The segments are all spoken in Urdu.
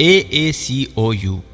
AACOU,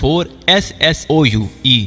4 SSOUE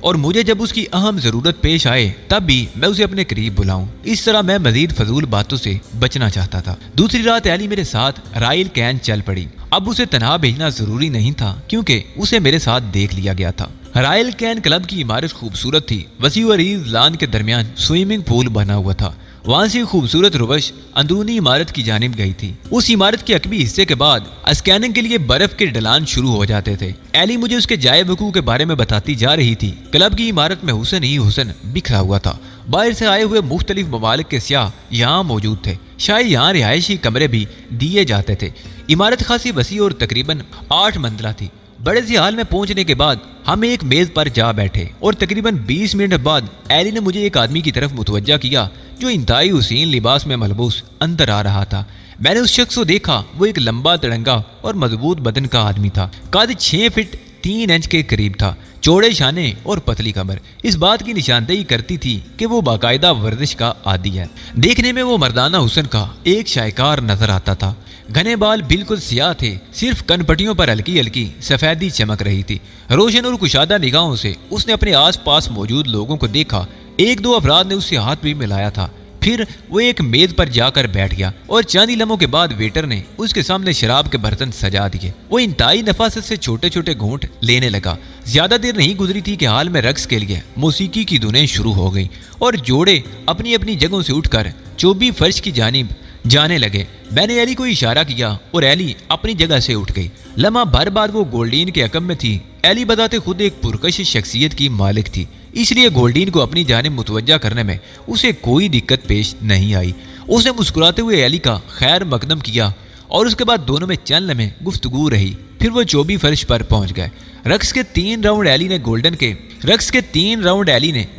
اور مجھے جب اس کی اہم ضرورت پیش آئے تب بھی میں اسے اپنے قریب بلاؤں۔ اس طرح میں مزید فضول باتوں سے بچنا چاہتا تھا۔ دوسری رات ایلی میرے ساتھ رائل کین چل پڑی۔ اب اسے تنہا بھیجنا ضروری نہیں تھا کیونکہ اسے میرے ساتھ دیکھ لیا گیا تھا۔ رائل کین کلب کی عمارت خوبصورت تھی۔ وسیع و عریض لان کے درمیان سوئمنگ پول بنا ہوا تھا۔ وہاں سے خوبصورت روش اندرونی عمارت کی جانب گئی تھی۔ اس عمارت کے عقبی حصے کے بعد اسکیننگ کے لیے برف کے ڈھلان شروع ہو جاتے تھے۔ ایلی مجھے اس کے جائے وقوع کے بارے میں بتاتی جا رہی تھی۔ کلب کی عمارت میں حسن ہی حسن بکھرا ہوا تھا۔ باہر سے آئے ہوئے مختلف ممالک کے سیاح یہاں موجود تھے۔ شاید یہاں رہائشی کمرے بھی دیے جاتے تھے۔ عمارت خاصی وسیع اور تقریباً 8 منزلہ تھی۔ بڑے سے حال میں پہنچنے کے بعد ہم ایک میز پر جا بیٹھے اور تقریباً 20 منٹ بعد ایلی نے مجھے ایک آدمی کی طرف متوجہ کیا جو انتہائی حسین لباس میں ملبوس اندر آ رہا تھا۔ میں نے اس شخص کو دیکھا۔ وہ ایک لمبا تڑنگا اور مضبوط بدن کا آدمی تھا۔ قد 6 فٹ 3 انچ کے قریب تھا۔ چوڑے شانے اور پتلی کمر اس بات کی نشاندہی کرتی تھی کہ وہ باقاعدہ ورزش کا عادی ہے۔ دیکھنے میں وہ مردانہ حسن کا ایک شاہکار نظر آتا تھا۔ گھنے بال بالکل سیاہ تھے، صرف کن پٹیوں پر ہلکی ہلکی سفیدی چمک رہی تھی۔ روشن اور کشادہ نگاہوں سے اس نے اپنے آس پاس موجود لوگوں کو دیکھا۔ 1-2 افراد نے اس سے ہاتھ بھی ملایا تھا۔ پھر وہ ایک میز پر جا کر بیٹھ گیا اور چند ہی لمحوں کے بعد ویٹر نے اس کے سامنے شراب کے برتن سجا دیے۔ وہ انتہائی نفاست سے چھوٹے چھوٹے گھونٹ لینے لگا۔ زیادہ دیر نہیں گزری تھی کہ حال میں رقص کے لیے موسیقی کی دھنیں شروع ہو گئیں اور جوڑے اپنی اپنی جگہوں سے اٹھ کر چوبی فرش کی جانب جانے لگے۔ میں نے ایلی کو اشارہ کیا اور ایلی اپنی جگہ سے اٹھ گئی۔ لمحہ بھر بعد وہ گولڈین کے حکم میں تھی۔ ایلی بذات خود ایک پرکش شخصیت کی مالک تھی، اس لیے گولڈین کو اپنی جانب متوجہ کرنے میں اسے کوئی دقت پیش نہیں آئی۔ اس نے مسکراتے ہوئے ایلی کا خیر مقدم کیا اور اس کے بعد دونوں میں چند لمحے گفتگو رہی۔ پھر وہ چوبی فرش پر پہنچ گئے۔ رقص کے 3 راؤنڈ ایلی نے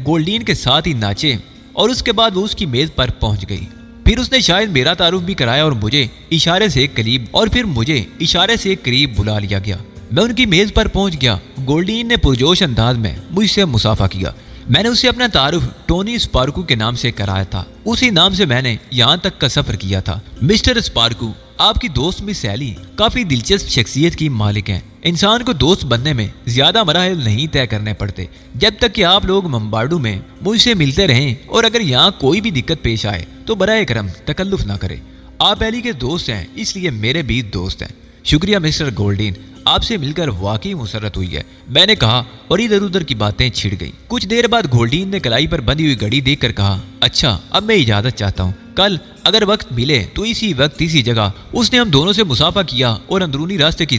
گولڈین کے ساتھ ہی ناچے اور اس کے بعد وہ اس کی میز پر پہنچ گئی۔ پھر اس نے شاید میرا تعارف بھی کرایا اور مجھے اشارے سے قریب بلا لیا گیا۔ میں ان کی میز پر پہنچ گیا۔ گولڈین نے پرجوش انداز میں مجھ سے مصافحہ کیا۔ میں نے اسے اپنا تعارف ٹونی اسپارکو کے نام سے کرایا تھا۔ اسی نام سے میں نے یہاں تک کا سفر کیا تھا۔ مسٹر اسپارکو، آپ کی دوست مس ایلی کافی دلچسپ شخصیت کی مالک ہیں۔ انسان کو دوست بننے میں زیادہ مراحل نہیں طے کرنے پڑتے جب تک کہ آپ لوگ ممبارڈو میں مجھ سے ملتے رہیں، اور اگر یہاں کوئی بھی دقت پیش آئے تو برائے کرم تکلف نہ کرے۔ آپ ایلی کے دوست ہیں، اس لیے میرے بھی دوست ہیں۔ شکریہ مسٹر گولڈین، آپ سے مل کر واقعی مسرت ہوئی ہے، میں نے کہا اور ادھر ادھر کی باتیں چھڑ گئیں۔ کچھ دیر بعد گولڈین نے کلائی پر بندھی ہوئی گھڑی دیکھ کر کہا، اچھا اب میں اجازت چاہتا ہوں، کل اگر وقت ملے تو اسی وقت اسی جگہ۔ اس نے ہم دونوں سے مصافحہ کیا اور اندرونی راستے کی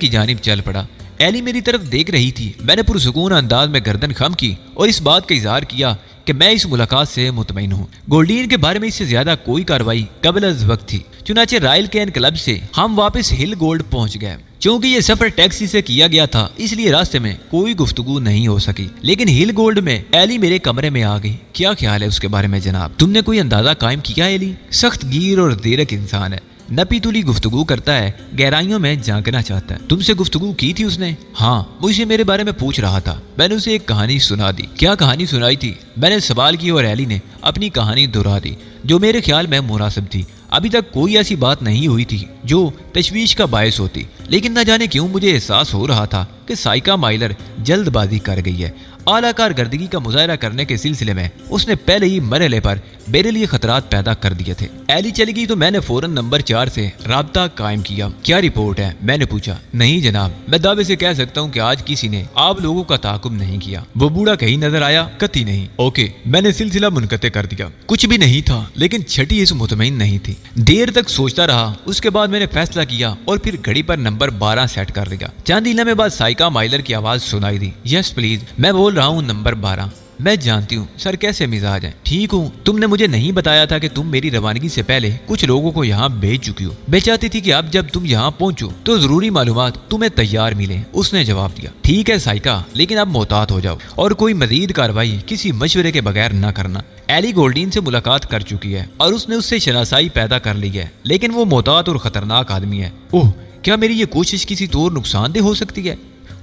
جانب چل پڑا۔ ایلی میری طرف دیکھ رہی تھی۔ میں نے پرسکون انداز میں گردن خم کی اور اس بات کا اظہار کیا کہ میں اس ملاقات سے مطمئن ہوں۔ گولڈین کے بارے میں اس سے زیادہ کوئی کارروائی قبل از وقت تھی، چنانچہ رائل کین کلب سے ہم واپس ہل گولڈ پہنچ گئے۔ چونکہ یہ سفر ٹیکسی سے کیا گیا تھا اس لیے راستے میں کوئی گفتگو نہیں ہو سکی، لیکن ہل گولڈ میں ایلی میرے کمرے میں آ گئی۔ کیا خیال ہے اس کے بارے میں جناب؟ تم نے کوئی اندازہ قائم کیا؟ ایلی سخت گیر اور زیرک انسان ہے، نپی تلی گفتگو کرتا ہے، گہرائیوں میں جھانکنا چاہتا ہے۔ تم سے گفتگو کی تھی اس نے؟ ہاں، مجھ سے میرے بارے میں پوچھ رہا تھا۔ میں نے اسے ایک کہانی سنا دی۔ کیا کہانی سنائی تھی؟ میں نے سوال کیا اور ایلی نے اپنی کہانی دہرا دی جو میرے خیال میں مناسب تھی۔ ابھی تک کوئی ایسی بات نہیں ہوئی تھی جو تشویش کا باعث ہوتی، لیکن نہ جانے کیوں مجھے احساس ہو رہا تھا کہ سائیکا مائلر جلد بازی کر گئی ہے۔ اعلیٰ کارکردگی کا مظاہرہ کرنے کے سلسلے میں اس نے پہلے ہی مرحلے پر میرے لیے خطرات پیدا کر دیے تھے۔ ایلی چلی گئی تو میں نے فوراً نمبر 4 سے رابطہ قائم کیا۔ کیا رپورٹ ہے؟ میں نے پوچھا۔ نہیں جناب، میں دعوے سے کہہ سکتا ہوں کہ آج کسی نے آپ لوگوں کا تعاقب نہیں کیا۔ وہ بوڑھا کہیں نظر آیا؟ قطعی نہیں۔ اوکے، میں نے سلسلہ منقطع کر دیا۔ کچھ بھی نہیں تھا، لیکن چھٹی اس مطمئن نہیں تھی۔ دیر تک سوچتا رہا، اس کے بعد میں نے فیصلہ کیا اور پھر گھڑی پر نمبر 12 سیٹ کر دیا۔ چند ہی لمحے بعد سائیکا مائلر کی آواز سنائی دی۔ یس پلیز، میں بول رہا ہوں نمبر 12۔ میں جانتی ہوں سر کیسے مزاج ہیں۔ ٹھیک ہوں، تم نے مجھے نہیں بتایا تھا کہ تم میری روانگی سے پہلے کچھ لوگوں کو یہاں بھیج چکی ہو۔ میں چاہتی تھی کہ اب جب تم یہاں پہنچو تو ضروری معلومات تمہیں تیار ملیں۔ اس نے جواب دیا، ٹھیک ہے سائیکا، لیکن اب محتاط ہو جاؤ اور کوئی مزید کارروائی کسی مشورے کے بغیر نہ کرنا۔ ایلی گولڈین سے ملاقات کر چکی ہے اور اس نے اس سے شناسائی پیدا کر لی ہے، لیکن وہ محتاط اور خطرناک آدمی ہے۔ اوہ، کیا میری یہ کوشش کسی طور نقصان دہ ہو سکتی ہے؟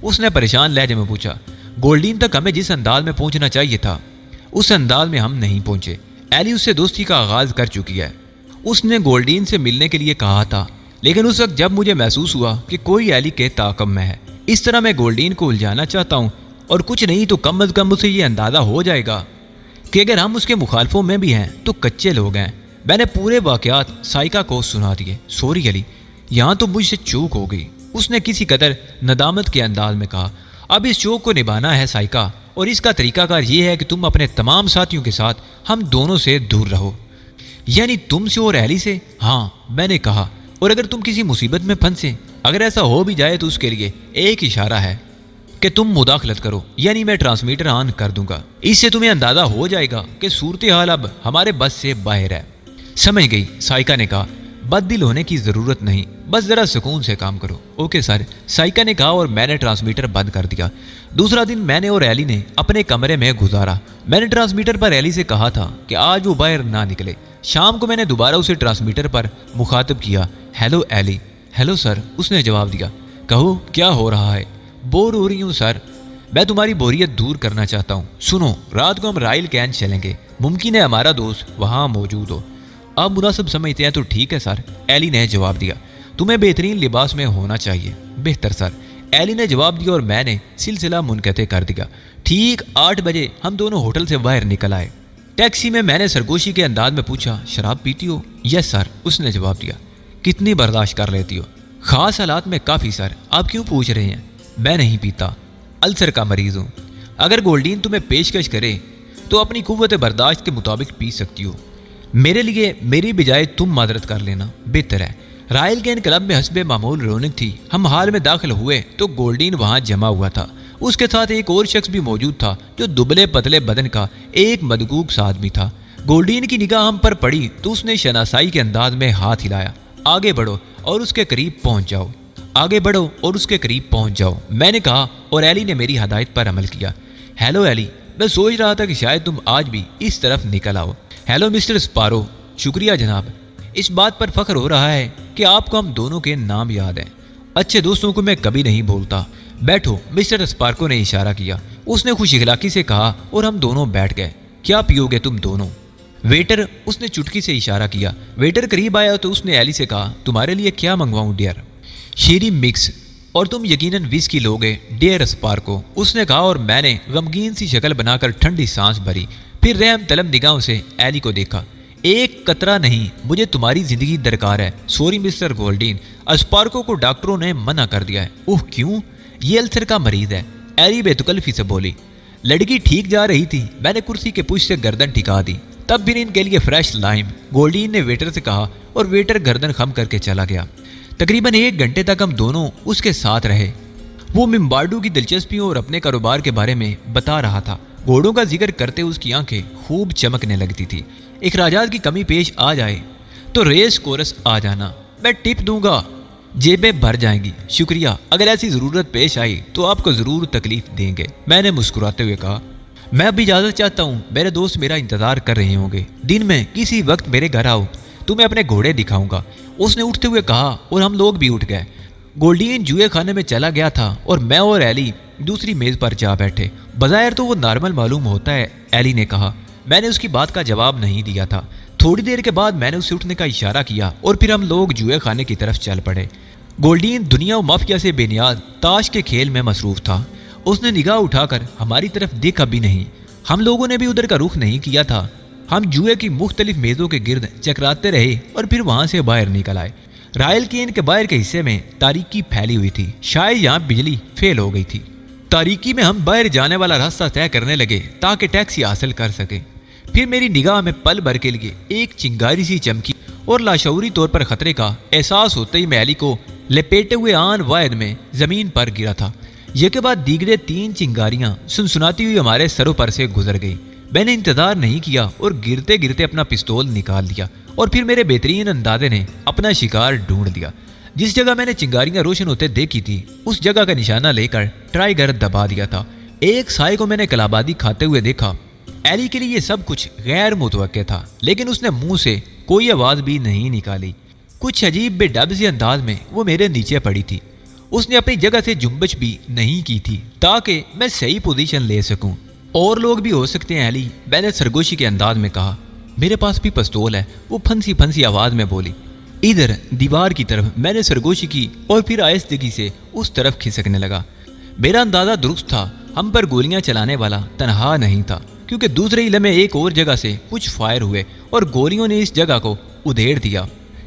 اس نے پریشان لہجے میں پوچھا۔ گولڈین تک ہمیں جس انداز میں پہنچنا چاہیے تھا اس انداز میں ہم نہیں پہنچے۔ ایلی اس سے دوستی کا آغاز کر چکی ہے۔ اس نے گولڈین سے ملنے کے لیے کہا تھا، لیکن اس وقت جب مجھے محسوس ہوا کہ کوئی ایلی کے تعاقب میں ہے، اس طرح میں گولڈین کو الجھانا چاہتا ہوں اور کچھ نہیں تو کم از کم اسے یہ اندازہ ہو جائے گا کہ اگر ہم اس کے مخالفوں میں بھی ہیں تو کچے لوگ ہیں۔ میں نے پورے واقعات سائیکا کو سنا دیے۔ سوری علی، یہاں تو مجھ سے چوک ہو گئی، اس نے کسی قدر ندامت کے انداز میں کہا۔ اب اس چوک کو نبھانا ہے سائیکا، اور اس کا طریقہ کار یہ ہے کہ تم اپنے تمام ساتھیوں کے ساتھ ہم دونوں سے دور رہو۔ یعنی تم سے اور ایلی سے؟ ہاں، میں نے کہا، اور اگر تم کسی مصیبت میں پھنسے، اگر ایسا ہو بھی جائے تو اس کے لیے ایک اشارہ ہے کہ تم مداخلت کرو، یعنی میں ٹرانسمیٹر آن کر دوں گا۔ اس سے تمہیں اندازہ ہو جائے گا کہ صورتحال اب ہمارے بس سے باہر ہے۔ سمجھ گئی، سائیکا نے کہا۔ بد دل ہونے کی ضرورت نہیں، بس ذرا سکون سے کام کرو۔ اوکے سر، سائیکا نے کہا، اور میں نے ٹرانسمیٹر بند کر دیا۔ دوسرا دن میں نے اور ایلی نے اپنے کمرے میں گزارا۔ میں نے ٹرانسمیٹر پر ایلی سے کہا تھا کہ آج وہ باہر نہ نکلے۔ شام کو میں نے دوبارہ اسے ٹرانسمیٹر پر مخاطب کیا۔ ہیلو ایلی۔ ہیلو سر، اس نے جواب دیا۔ کہو، کیا ہو رہا ہے؟ بور ہو رہی ہوں سر، میں تمہاری بوریت دور کرنا چاہتا ہوں۔ سنو، رات کو ہم رائل کین چلیں گے، ممکن ہے ہمارا دوست وہاں موجود ہو۔ آپ مناسب سمجھتے ہیں تو ٹھیک ہے سر، ایلی نے جواب دیا۔ تمہیں بہترین لباس میں ہونا چاہیے۔ بہتر سر، ایلی نے جواب دیا، اور میں نے سلسلہ منقطع کر دیا۔ ٹھیک 8 بجے ہم دونوں ہوٹل سے باہر نکل آئے۔ ٹیکسی میں نے سرگوشی کے انداز میں پوچھا، شراب پیتی ہو؟ یس سر، اس نے جواب دیا۔ کتنی برداشت کر لیتی ہو؟ خاص حالات میں کافی سر۔ آپ کیوں پوچھ رہے ہیں؟ میں نہیں پیتا، السر کا مریض ہوں۔ اگر گولڈین تمہیں پیشکش کرے تو اپنی قوت برداشت کے مطابق پی سکتی ہو۔ میرے لیے میری بجائے تم معذرت کر لینا بہتر ہے۔ رائل کین کلب میں حسب معمول رونق تھی۔ ہم حال میں داخل ہوئے تو گولڈین وہاں جمع ہوا تھا۔ اس کے ساتھ ایک اور شخص بھی موجود تھا جو دبلے پتلے بدن کا ایک مدغوغ سا آدمی تھا۔ گولڈین کی نگاہ ہم پر پڑی تو اس نے شناسائی کے انداز میں ہاتھ ہلایا۔ آگے بڑھو اور اس کے قریب پہنچ جاؤ، آگے بڑھو اور اس کے قریب پہنچ جاؤ، میں نے کہا، اور ایلی نے میری ہدایت پر عمل کیا۔ ہیلو ایلی، میں سوچ رہا تھا کہ شاید تم آج بھی اس طرف نکل آؤ۔ Hello mister Sparrow. شکریہ جناب، اس بات پر فخر ہو رہا ہے کہ آپ کو ہم دونوں کے نام یاد ہیں۔ اچھے دوستوں کو میں کبھی نہیں بھولتا۔ بیٹھو، مسٹر سپارکو نے اشارہ کیا۔ اس نے خوش اخلاقی سے کہا، اور ہم دونوں بیٹھ گئے۔ کیا پیو گے تم دونوں؟ ویٹر، اس نے چٹکی سے اشارہ کیا۔ ویٹر قریب آیا تو اس نے ایلی سے کہا، تمہارے لیے کیا منگواؤں ڈیئر؟ شیری مکس، اور تم یقیناً وسکی لوگے ڈیئر سپارکو، اس نے کہا، اور میں نے غمگین سی شکل بنا کر ٹھنڈی سانس بھری، پھر رحم طلب نگاہوں سے ایلی کو دیکھا۔ ایک قطرہ نہیں، مجھے تمہاری زندگی درکار ہے۔ سوری مسٹر گولڈین، اسپارکو کو ڈاکٹروں نے منع کر دیا ہے۔ اوہ کیوں؟ یہ السر کا مریض ہے، ایلی بے تکلفی سے بولی۔ لڑکی ٹھیک جا رہی تھی، میں نے کرسی کے پش سے گردن ٹھکا دی۔ تب پھر ان کے لیے فریش لائم، گولڈین نے ویٹر سے کہا، اور ویٹر گردن خم کر کے چلا گیا۔ تقریباً 1 گھنٹے تک ہم دونوں اس کے ساتھ رہے۔ وہ ممبارڈو کی دلچسپیوں اور اپنے کاروبار کے بارے میں بتا رہا تھا۔ گھوڑوں کا ذکر کرتے اس کی آنکھیں خوب چمکنے لگتی تھی۔ اخراجات کی کمی پیش آ جائے تو ریس کورس آ جانا، میں ٹپ دوں گا، جیبیں بھر جائیں گی۔ شکریہ، اگر ایسی ضرورت پیش آئی تو آپ کو ضرور تکلیف دیں گے، میں نے مسکراتے ہوئے کہا۔ میں اب اجازت چاہتا ہوں، میرے دوست میرا انتظار کر رہے ہوں گے۔ دن میں کسی وقت میرے گھر آؤ، تمہیں اپنے گھوڑے دکھاؤں گا، اس نے اٹھتے ہوئے کہا، اور ہم لوگ بھی اٹھ گئے۔ گولڈین جوئے خانے میں چلا گیا تھا، اور میں اور ایلی دوسری میز پر جا بیٹھے۔ بظاہر تو وہ نارمل معلوم ہوتا ہے، ایلی نے کہا۔ میں نے اس کی بات کا جواب نہیں دیا تھا۔ تھوڑی دیر کے بعد میں نے اسے اٹھنے کا اشارہ کیا، اور پھر ہم لوگ جوئے خانے کی طرف چل پڑے۔ گولڈین دنیا و مافیا سے بے نیاز تاش کے کھیل میں مصروف تھا۔ اس نے نگاہ اٹھا کر ہماری طرف دیکھا بھی نہیں۔ ہم لوگوں نے بھی ادھر کا رخ نہیں کیا تھا۔ ہم جوئے کی مختلف میزوں کے گرد چکراتے رہے، اور پھر وہاں سے باہر نکل آئے۔ رائل کین کے باہر کے حصے میں تاریکی پھیلی ہوئی تھی، شاید یہاں بجلی فیل ہو گئی تھی۔ تاریکی میں ہم باہر جانے والا راستہ طے کرنے لگے تاکہ ٹیکسی حاصل کر سکے۔ پھر میری نگاہ میں پل بھر کے لیے ایک چنگاری سی چمکی، اور لاشعوری طور پر خطرے کا احساس ہوتے ہی میں ایلی کو لپیٹے ہوئے آن واحد میں زمین پر گرا تھا۔ یہ کے بعد دیگرے 3 چنگاریاں سنسناتی ہوئی ہمارے سروں پر سے گزر گئی۔ میں نے انتظار نہیں کیا اور گرتے گرتے اپنا پستول نکال لیا، اور پھر میرے بہترین اندازے نے اپنا شکار ڈھونڈ لیا۔ جس جگہ میں نے چنگاریاں روشن ہوتے دیکھی تھی، اس جگہ کا نشانہ لے کر ٹرائیگر دبا دیا تھا۔ ایک سائے کو میں نے کلابادی کھاتے ہوئے دیکھا۔ ایلی کے لیے یہ سب کچھ غیر متوقع تھا، لیکن اس نے منہ سے کوئی آواز بھی نہیں نکالی۔ کچھ عجیب بے ڈب سے انداز میں وہ میرے نیچے پڑی تھی۔ اس نے اپنی جگہ سے جنبش بھی نہیں کی تھی تاکہ میں صحیح پوزیشن لے سکوں۔ اور لوگ بھی ہو سکتے ہیں ایلی، میں نے سرگوشی کے انداز میں کہا۔ میرے پاس بھی پستول ہے، وہ پھنسی پھنسی آواز میں بولی۔ ادھر دیوار کی طرف میں نے سرگوشی کی، اور پھر آہستگی سے اس طرف کھسکنے لگا۔ میرا اندازہ درست تھا، ہم پر گولیاں چلانے والا تنہا نہیں تھا، کیونکہ دوسرے ہی لمحے ایک اور جگہ سے کچھ فائر ہوئے اور گولیوں نے اس جگہ کو ادھیڑ دیا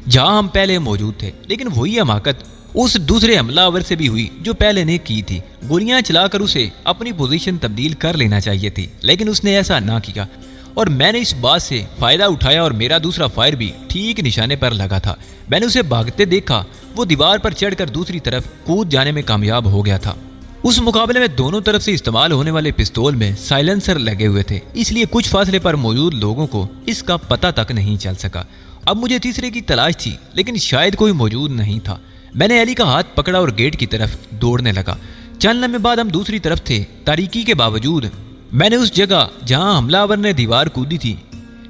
جہاں ہم پہلے موجود تھے۔ لیکن وہی حماقت اس دوسرے حملہ آور سے بھی ہوئی جو پہلے نے کی تھی۔ گولیاں چلا کر اسے اپنی پوزیشن تبدیل کر لینا چاہیے تھی، لیکن اس نے ایسا نہ کیا اور میں نے اس بات سے فائدہ اٹھایا اور میرا دوسرا فائر بھی ٹھیک نشانے پر لگا تھا۔ میں نے اسے بھاگتے دیکھا، وہ دیوار پر چڑھ کر دوسری طرف کود جانے میں کامیاب ہو گیا تھا۔ اس مقابلے میں دونوں طرف سے استعمال ہونے والے پستول میں سائلنسر لگے ہوئے تھے، اس لیے کچھ فاصلے پر موجود لوگوں کو اس کا پتہ تک نہیں چل سکا۔ اب مجھے تیسرے کی تلاش تھی، لیکن شاید کوئی موجود نہیں تھا۔ میں نے ایلی کا ہاتھ پکڑا اور گیٹ کی طرف دوڑنے لگا۔ چند لمحے بعد ہم دوسری طرف تھے۔ تاریکی کے باوجود میں نے اس جگہ جہاں حملہ آور نے دیوار کودی تھی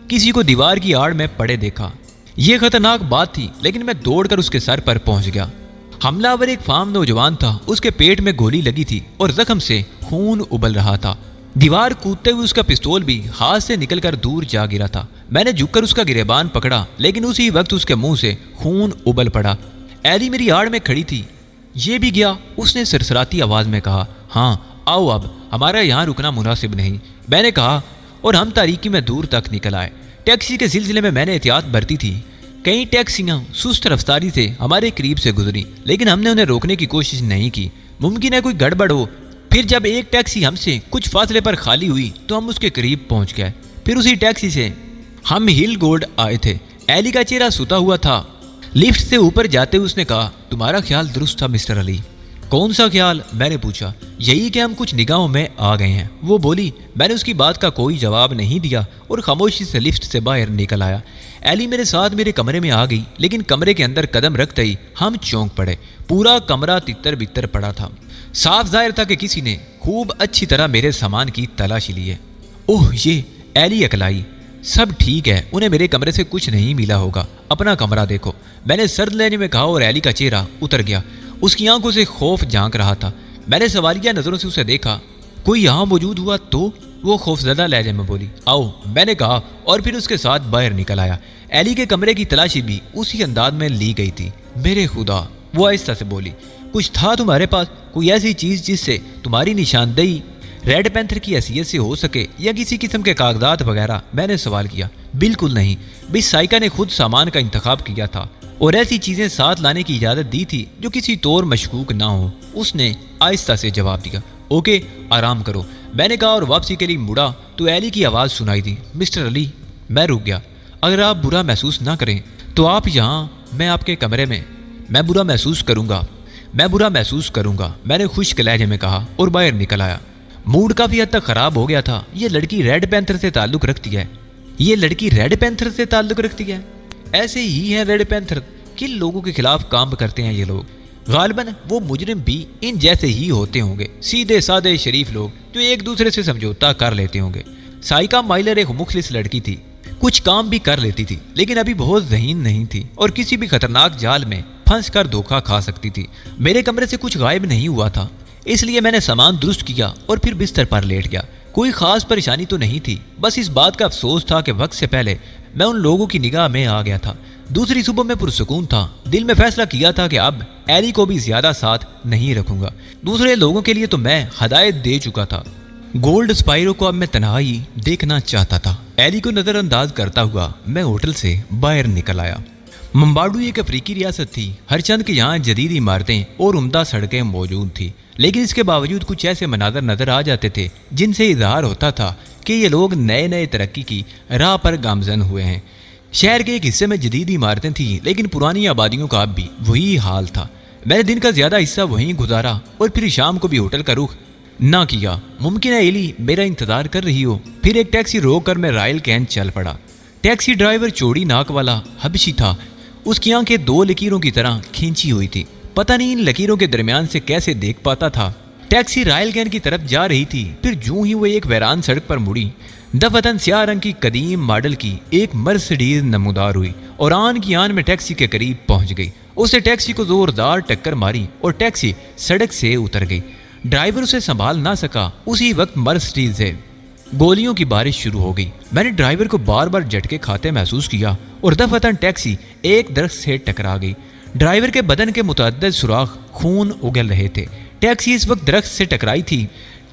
کسی کو دیوار کی آڑ میں پڑے دیکھا۔ یہ خطرناک بات تھی، لیکن میں دوڑ کر اس کے سر پر پہنچ گیا۔ حملہ آور ایک فام نوجوان تھا، اس کے پیٹ میں گولی لگی تھی اور زخم سے خون ابل رہا تھا۔ دیوار کودتے ہوئے اس کا پستول بھی ہاتھ سے نکل کر دور جا گرا تھا۔ میں نے جھک کر اس کا گریبان پکڑا، لیکن اسی وقت اس کے منہ سے خون ابل پڑا۔ ایلی میری آڑ میں کھڑی تھی۔ یہ بھی گیا؟ اس نے سرسراتی آواز میں کہا۔ ہاں آؤ، اب ہمارا یہاں رکنا مناسب نہیں، میں نے کہا، اور ہم تاریکی میں دور تک نکل آئے۔ ٹیکسی کے سلسلے میں نے احتیاط برتی تھی۔ کئی ٹیکسیاں سست رفتاری سے ہمارے قریب سے گزری، لیکن ہم نے انہیں روکنے کی کوشش نہیں کی۔ ممکن ہے کوئی گڑبڑ ہو۔ پھر جب ایک ٹیکسی ہم سے کچھ فاصلے پر خالی ہوئی تو ہم اس کے قریب پہنچ گئے۔ پھر اسی ٹیکسی سے ہم ہل گولڈ آئے تھے۔ ایلی کا چہرہ سوتا ہوا تھا۔ لفٹ سے اوپر جاتے ہوئے اس نے کہا، تمہارا خیال درست تھا مسٹر علی۔ کون سا خیال؟ میں نے پوچھا۔ یہی کہ ہم کچھ نگاہوں میں آ گئے ہیں، وہ بولی۔ میں نے اس کی بات کا کوئی جواب نہیں دیا اور خاموشی سے لفٹ سے باہر نکل آیا۔ ایلی میرے ساتھ میرے کمرے میں آ گئی، لیکن کمرے کے اندر قدم رکھتے ہی ہم چونک پڑے۔ پورا کمرہ تتر بتر پڑا تھا۔ صاف ظاہر تھا کہ کسی نے خوب اچھی طرح میرے سامان کی تلاشی لی ہے۔ اوہ، یہ ایلی اکلائی۔ سب ٹھیک ہے، انہیں میرے کمرے سے کچھ نہیں ملا ہوگا۔ اپنا کمرہ دیکھو، میں نے سرد لہجے میں کہا اور ایلی کا چہرہ اتر گیا۔ اس کی آنکھوں سے خوف جھانک رہا تھا۔ میں نے سوالیہ نظروں سے اسے دیکھا۔ کوئی یہاں موجود ہوا تو؟ وہ خوفزدہ لہجے میں بولی۔ آؤ، میں نے کہا اور پھر اس کے ساتھ باہر نکل آیا۔ ایلی کے کمرے کی تلاشی بھی اسی انداز میں لی گئی تھی۔ میرے خدا، وہ آہستہ سے بولی، کچھ تھا تمہارے پاس؟ کوئی ایسی چیز جس سے تمہاری نشاندہی ریڈ پینتھر کی حیثیت سے ہو سکے، یا کسی قسم کے کاغذات وغیرہ؟ میں نے سوال کیا۔ بالکل نہیں، بس سائیکا نے خود سامان کا انتخاب کیا تھا اور ایسی چیزیں ساتھ لانے کی اجازت دی تھی جو کسی طور مشکوک نہ ہو۔ اس نے آہستہ سے جواب دیا۔ اوکے، آرام کرو، میں نے کہا اور واپسی کے لیے مڑا تو ایلی کی آواز سنائی دی، مسٹر علی۔ میں رک گیا۔ اگر آپ برا محسوس نہ کریں تو آپ یہاں، میں آپ کے کمرے میں۔ میں برا محسوس کروں گا، میں نے خشک لہجے میں کہا اور باہر نکل آیا۔ موڈ کافی حد تک خراب ہو گیا تھا۔ یہ لڑکی ریڈ پینتھر سے تعلق رکھتی ہے؟ ایسے ہی ہیں ریڈ پینتھر، کن لوگوں کے خلاف کام کرتے ہیں یہ لوگ؟ غالباً وہ مجرم بھی ان جیسے ہی ہوتے ہوں گے، سیدھے سادے شریف لوگ جو ایک دوسرے سے سمجھوتا کر لیتے ہوں گے۔ سائیکا مائلر ایک مخلص لڑکی تھی، کچھ کام بھی کر لیتی تھی، لیکن ابھی بہت ذہین نہیں تھی اور کسی بھی خطرناک جال میں پھنس کر دھوکہ کھا سکتی تھی۔ میرے کمرے سے کچھ غائب نہیں ہوا تھا، اس لیے میں نے سامان درست کیا اور پھر بستر پر لیٹ گیا۔ کوئی خاص پریشانی تو نہیں تھی، بس اس بات کا افسوس تھا کہ وقت سے پہلے میں ان لوگوں کی نگاہ میں آ گیا تھا۔ دوسری صبح میں پرسکون تھا۔ دل میں فیصلہ کیا تھا کہ اب ایلی کو بھی زیادہ ساتھ نہیں رکھوں گا۔ دوسرے لوگوں کے لیے تو میں ہدایت دے چکا تھا، گولڈ سپائرو کو اب میں تنہائی دیکھنا چاہتا تھا۔ ایلی کو نظر انداز کرتا ہوا میں ہوٹل سے باہر نکل آیا۔ ممباڈو ایک افریقی ریاست تھی، ہر چند کے یہاں جدید عمارتیں اور عمدہ سڑکیں موجود تھی، لیکن اس کے باوجود کچھ ایسے مناظر نظر آ جاتے تھے جن سے اظہار ہوتا تھا کہ یہ لوگ نئے ترقی کی راہ پر گامزن ہوئے ہیں۔ شہر کے ایک حصے میں جدید عمارتیں تھیں، لیکن پرانی آبادیوں کا اب بھی وہی حال تھا۔ میں نے دن کا زیادہ حصہ وہیں گزارا اور پھر شام کو بھی ہوٹل کا رخ نہ کیا۔ ممکن ہے ایلی میرا انتظار کر رہی ہو۔ پھر ایک ٹیکسی روک کر میں رائل کین چل پڑا۔ ٹیکسی ڈرائیور چوڑی ناک والا حبشی تھا، اس کی آنکھیں دو لکیروں کی طرح کھینچی ہوئی تھی، پتہ نہیں ان لکیروں کے درمیان سے کیسے دیکھ پاتا تھا۔ ٹیکسی رائل کین کی طرف جا رہی تھی، پھر جوں ہی وہ ایک ویران سڑک پر مڑی، دفتن سیاہ رنگ کی قدیم ماڈل کی ایک مرسڈیز نمودار ہوئی اور آن کی آن میں ٹیکسی کے قریب پہنچ گئی۔ اس نے ٹیکسی کو زوردار ٹکر ماری اور ٹیکسی سڑک سے اتر گئی۔ ڈرائیور اسے سنبھال نہ سکا۔ اسی وقت مرسڈیز سے گولیوں کی بارش شروع ہو گئی۔ میں نے ڈرائیور کو بار بار جھٹکے کھاتے محسوس کیا اور دفتن ٹیکسی ایک درخت سے ٹکرا گئی۔ ڈرائیور کے بدن کے متعدد سوراخ خون اگل رہے تھے۔ ٹیکسی اس وقت درخت سے ٹکرائی تھی۔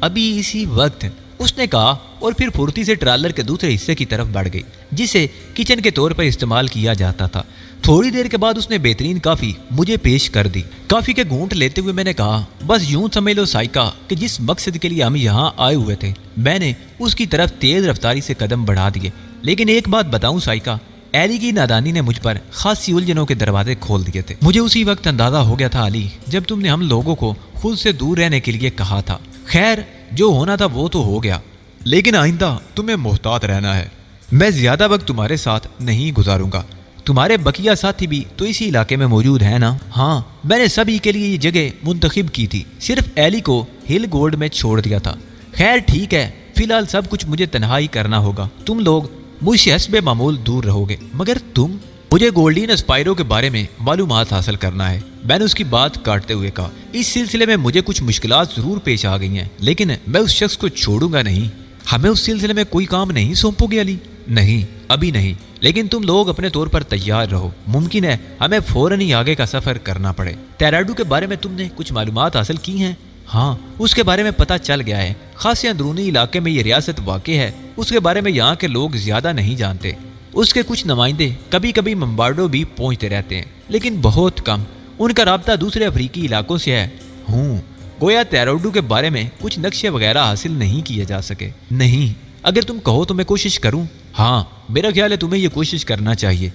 ابھی اسی وقت، اس نے کہا اور پھر پھرتی سے ٹرالر کے دوسرے حصے کی طرف بڑھ گئی جسے کچن کے طور پر استعمال کیا جاتا تھا۔ تھوڑی دیر کے بعد اس نے بہترین کافی مجھے پیش کر دی۔ کافی کے گھونٹ لیتے ہوئے میں نے کہا، بس یوں سمجھ لو سائکا کہ جس مقصد کے لیے ہم یہاں آئے ہوئے تھے میں نے اس کی طرف تیز رفتاری سے قدم بڑھا دیے، لیکن ایک بات بتاؤں سائکا، ایلی کی نادانی نے مجھ پر خاصی الجھنوں کے دروازے کھول دیے تھے۔ مجھے اسی وقت اندازہ ہو گیا تھا علی، جب تم نے ہم لوگوں کو خود سے دور رہنے کے لیے کہا تھا۔ خیر جو ہونا تھا وہ تو ہو گیا، لیکن آئندہ تمہیں محتاط رہنا ہے۔ میں زیادہ وقت تمہارے ساتھ نہیں گزاروں گا۔ تمہارے بقیہ ساتھی بھی تو اسی علاقے میں موجود ہیں نا؟ ہاں، میں نے سبھی کے لیے یہ جگہ منتخب کی تھی، صرف ایلی کو ہل گولڈ میں چھوڑ دیا تھا۔ خیر ٹھیک ہے، فی الحال سب کچھ مجھے تنہائی کرنا ہوگا، تم لوگ مجھ سے حسب معمول دور رہو گے، مگر تم، مجھے گولڈین اسپائرو کے بارے میں معلومات حاصل کرنا ہے۔ میں نے اس کی بات کاٹتے ہوئے کہا، اس سلسلے میں مجھے کچھ مشکلات ضرور پیش آ گئی ہیں، لیکن میں اس شخص کو چھوڑوں گا نہیں۔ ہمیں اس سلسلے میں کوئی کام نہیں سونپو گے علی؟ نہیں، ابھی نہیں، لیکن تم لوگ اپنے طور پر تیار رہو، ممکن ہے ہمیں فوراً ہی آگے کا سفر کرنا پڑے۔ تیراڈو کے بارے میں تم نے کچھ معلومات حاصل کی ہیں؟ ہاں، اس کے بارے میں پتہ چل گیا ہے، خاصے اندرونی علاقے میں یہ ریاست واقع ہے، اس کے بارے میں یہاں کے لوگ زیادہ نہیں جانتے۔ اس کے کچھ نمائندے کبھی کبھی ممبارڈو بھی پہنچتے رہتے ہیں، لیکن بہت کم، ان کا رابطہ دوسرے افریقی علاقوں سے ہے۔ گویا تیراڈو کے بارے میں کچھ نقشے وغیرہ حاصل نہیں کیے جا سکے؟ نہیں، اگر تم کہو تو میں کوشش کروں۔ ہاں، میرا خیال ہے تمہیں یہ کوشش کرنا چاہیے۔